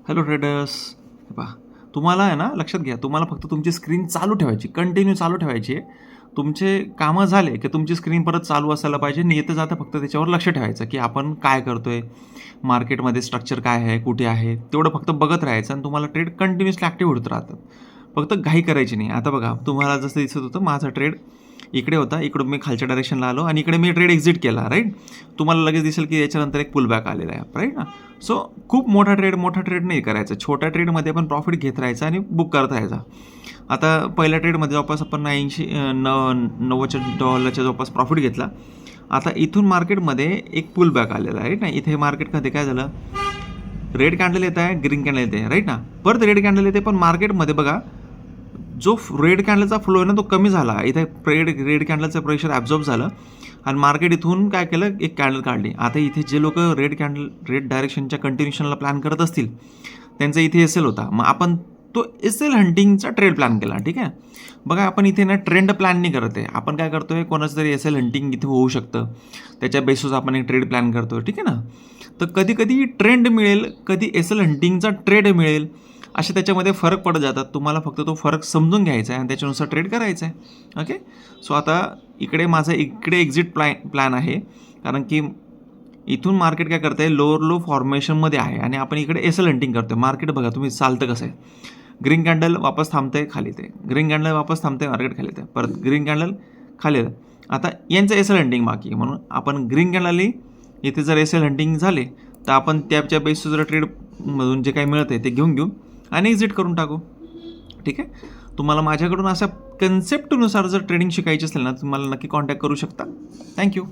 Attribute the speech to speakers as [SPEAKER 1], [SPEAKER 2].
[SPEAKER 1] Hello traders. पहा, तुम्हाला आहे ना, लक्षात घ्या, तुम्हाला फक्त तुमची स्क्रीन चालू ठेवायची, कंटिन्यू चालू ठेवायची आहे. तुमचे कामं झाले की तुमची स्क्रीन परत चालू असायला पाहिजे आणि येतं जातं फक्त त्याच्यावर लक्ष ठेवायचं की आपण काय करतोय, मार्केटमध्ये स्ट्रक्चर काय आहे, कुठे आहे, तेवढं फक्त बघत राहायचं आणि तुम्हाला ट्रेड कंटिन्युअसली ॲक्टिव्ह होत राहतात. फक्त घाई करायची नाही. आता बघा, तुम्हाला जसं दिसत होतं माझा ट्रेड इकडे होता, इकडून मी खालच्या डायरेक्शनला आलो आणि इकडे मी ट्रेड एक्झिट केला, राईट. तुम्हाला लगेच दिसेल की याच्यानंतर एक पुल बॅक आलेला आहे, राईट ना. सो खूप मोठा ट्रेड नाही करायचा, छोट्या ट्रेडमध्ये आपण प्रॉफिट घेत राहायचा आणि बुक करत राहायचा. आता पहिल्या ट्रेडमध्ये जवळपास आपण $90 जवळपास प्रॉफिट घेतला. आता इथून मार्केटमध्ये एक पुल बॅक आलेला आहे, राईट ना. इथे मार्केटमध्ये काय झालं, रेड कॅन्डल येत आहे, ग्रीन कॅन्डल येते, राईट ना. परत रेड कॅन्डल येते, पण मार्केटमध्ये बघा जो रेड कॅन्डलचा फ्लो आहे ना तो कमी झाला. इथे रेड कॅन्डलचं प्रेशर ॲब्झॉर्ब झालं आणि मार्केट इथून काय केलं, एक कॅन्डल काढली. आता इथे जे लोक रेड डायरेक्शनच्या कंटिन्युएशनला प्लॅन करत असतील त्यांचा इथे एस एल होता. मग आपण तो एस एल हंटिंगचा ट्रेड प्लॅन केला, ठीक आहे. बघा, आपण इथे ना ट्रेंड प्लॅन नाही करत आहे, आपण काय करतोय, कोणाचं तरी एस एल हंटिंग इथे होऊ शकतं, त्याच्या बेसिसवर आपण एक ट्रेड प्लॅन करतोय, ठीक आहे ना. तर कधी कधी ट्रेंड मिळेल, कधी एस एल हंटिंगचा ट्रेड मिळेल, असे त्याच्यामध्ये फरक पडत जातात. तुम्हाला फक्त तो फरक समजून घ्यायचा आहे आणि त्याच्यानुसार ट्रेड करायचा आहे. ओके. सो आता इकडे एक्झिट प्लॅन आहे, कारण की इथून मार्केट काय करतं आहे, लोअर लो फॉर्मेशनमध्ये आहे आणि आपण इकडे एस एल हंटिंग करतो आहे. मार्केट बघा तुम्ही चालतं कसं आहे, ग्रीन कॅन्डल वापस थांबते खाली, ते ग्रीन कॅन्डल वापस थांबते, मार्केट खाली येते, परत ग्रीन कॅन्डल खाली येतं. आता यांचं एस एल हंटिंग बाकी, म्हणून आपण ग्रीन कॅन्डल इथे जर एस एल हंटिंग झाले तर आपण त्याच्या बेसिसवर जर ट्रेडमधून जे काही मिळतं आहे ते घेऊ आणि एक्झिट करून टाकू, ठीक आहे. तुम्हाला माझ्याकडून अशा कन्सेप्टनुसार जर ट्रेडिंग शिकायची असेल ना, तुम्हाला नक्की कॉन्टॅक्ट करू शकता. थँक्यू.